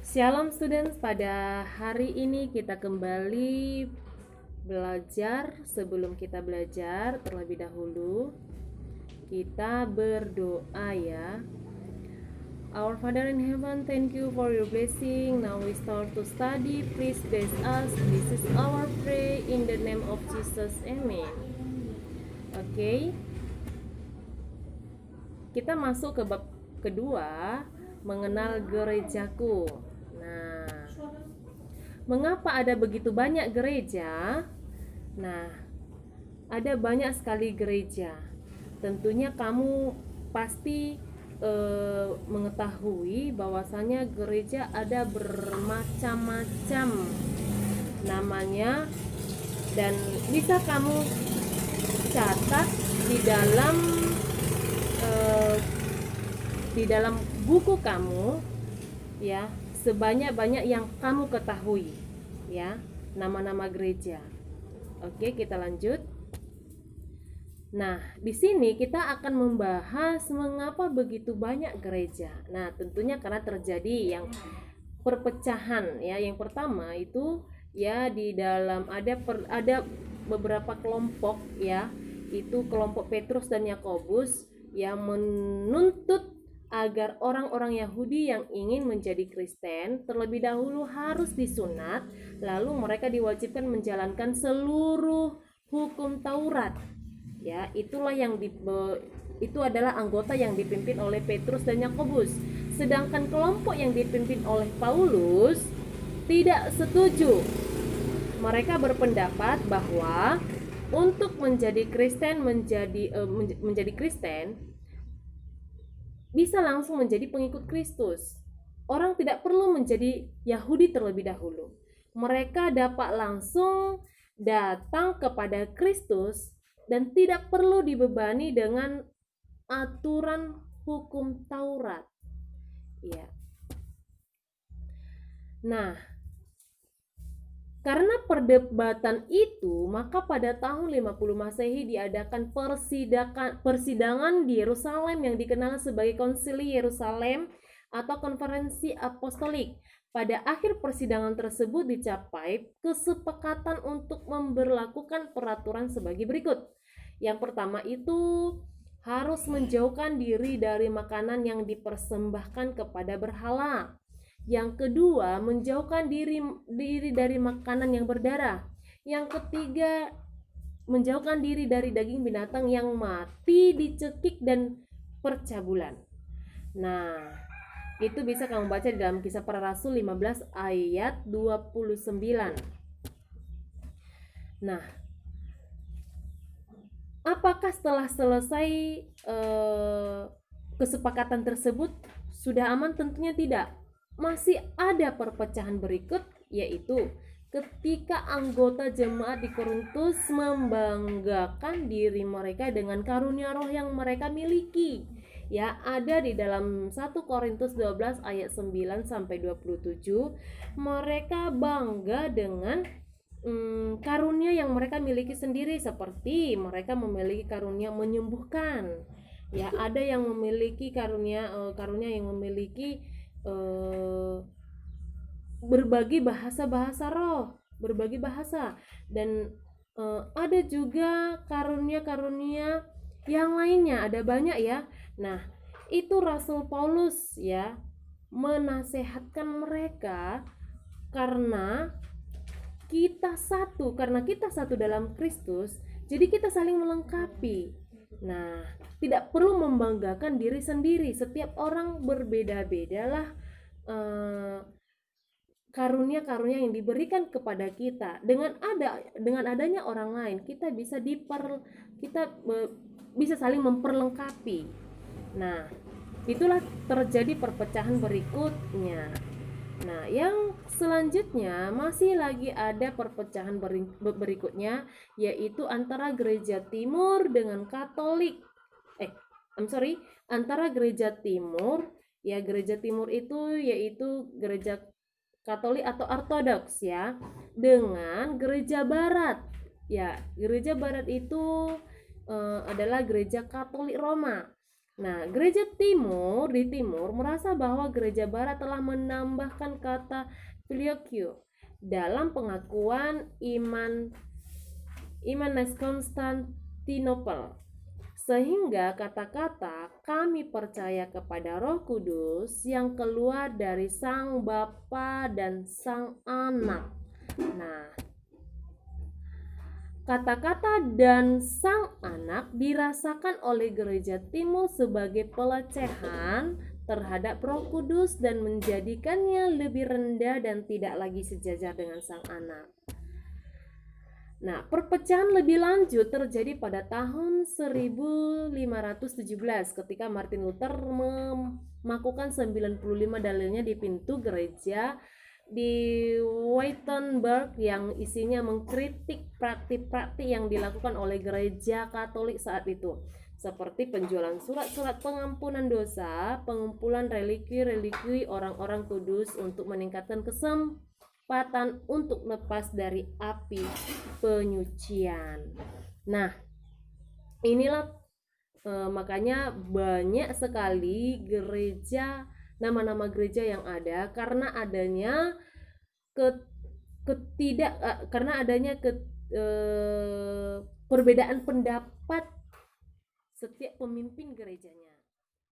Shalom students, pada hari ini kita kembali belajar. Sebelum kita belajar, terlebih dahulu kita berdoa ya. Our Father in heaven, thank you for your blessing. Now we start to study. Please bless us. This is our prayer in the name of Jesus. Amen. Oke. Kita masuk ke bab kedua, mengenal gerejaku. Nah, mengapa ada begitu banyak gereja? Nah, ada banyak sekali gereja. Tentunya kamu pasti mengetahui bahwasanya gereja ada bermacam-macam namanya, dan bisa kamu catat di dalam buku kamu ya, sebanyak-banyak yang kamu ketahui ya, nama-nama gereja. Oke, kita lanjut. Nah, di sini kita akan membahas mengapa begitu banyak gereja. Nah, tentunya karena terjadi yang perpecahan ya. Yang pertama itu ya, di dalam ada beberapa kelompok ya, itu kelompok Petrus dan Yakobus yang menuntut agar orang-orang Yahudi yang ingin menjadi Kristen terlebih dahulu harus disunat, lalu mereka diwajibkan menjalankan seluruh hukum Taurat. Ya, itulah itu adalah anggota yang dipimpin oleh Petrus dan Yakobus. Sedangkan kelompok yang dipimpin oleh Paulus tidak setuju. Mereka berpendapat bahwa untuk menjadi Kristen bisa langsung menjadi pengikut Kristus. Orang tidak perlu menjadi Yahudi terlebih dahulu. Mereka dapat langsung datang kepada Kristus dan tidak perlu dibebani dengan aturan hukum Taurat. Ya. Nah, karena perdebatan itu, maka pada tahun 50 Masehi diadakan persidangan di Yerusalem yang dikenal sebagai Konsili Yerusalem atau Konferensi Apostolik. Pada akhir persidangan tersebut dicapai kesepakatan untuk memberlakukan peraturan sebagai berikut. Yang pertama itu harus menjauhkan diri dari makanan yang dipersembahkan kepada berhala. Yang kedua, menjauhkan diri dari makanan yang berdarah. Yang ketiga, menjauhkan diri dari daging binatang yang mati, dicekik, dan percabulan. Nah, itu bisa kamu baca di dalam Kisah Para Rasul 15 ayat 29. Nah, apakah setelah selesai kesepakatan tersebut sudah aman? Tentunya tidak. Masih ada perpecahan berikut, yaitu ketika anggota jemaat di Korintus membanggakan diri mereka dengan karunia roh yang mereka miliki. Ya, ada di dalam 1 Korintus 12 ayat 9 sampai 27, mereka bangga dengan karunia yang mereka miliki sendiri, seperti mereka memiliki karunia menyembuhkan. Ya, ada yang memiliki karunia yang memiliki berbagi bahasa roh, berbagi bahasa, dan ada juga karunia-karunia yang lainnya, ada banyak ya. Nah, itu Rasul Paulus ya menasehatkan mereka karena kita satu dalam Kristus, jadi kita saling melengkapi. Nah, tidak perlu membanggakan diri sendiri. Setiap orang berbeda-bedalah karunia-karunia yang diberikan kepada kita. Dengan adanya orang lain, kita bisa saling memperlengkapi. Nah, itulah terjadi perpecahan berikutnya. Nah, yang selanjutnya masih lagi ada perpecahan berikutnya, yaitu antara gereja timur dengan Katolik. Antara gereja timur, ya, gereja timur itu yaitu gereja Katolik atau Ortodoks ya, dengan gereja barat. Ya, gereja barat itu adalah gereja Katolik Roma. Nah, gereja timur di timur merasa bahwa gereja barat telah menambahkan kata filioque dalam pengakuan iman Imanes Konstantinopel, sehingga kata-kata kami percaya kepada Roh Kudus yang keluar dari Sang Bapa dan Sang Anak. Nah, kata-kata dan Sang Anak dirasakan oleh gereja timur sebagai pelecehan terhadap Roh Kudus dan menjadikannya lebih rendah dan tidak lagi sejajar dengan Sang Anak. Nah, perpecahan lebih lanjut terjadi pada tahun 1517 ketika Martin Luther memakukan 95 dalilnya di pintu gereja di Wittenberg yang isinya mengkritik praktik-praktik yang dilakukan oleh gereja Katolik saat itu, seperti penjualan surat-surat pengampunan dosa, pengumpulan religi-religi orang-orang kudus untuk meningkatkan kesempatan untuk lepas dari api penyucian. Nah, inilah makanya banyak sekali gereja, nama-nama gereja yang ada karena adanya perbedaan pendapat setiap pemimpin gerejanya.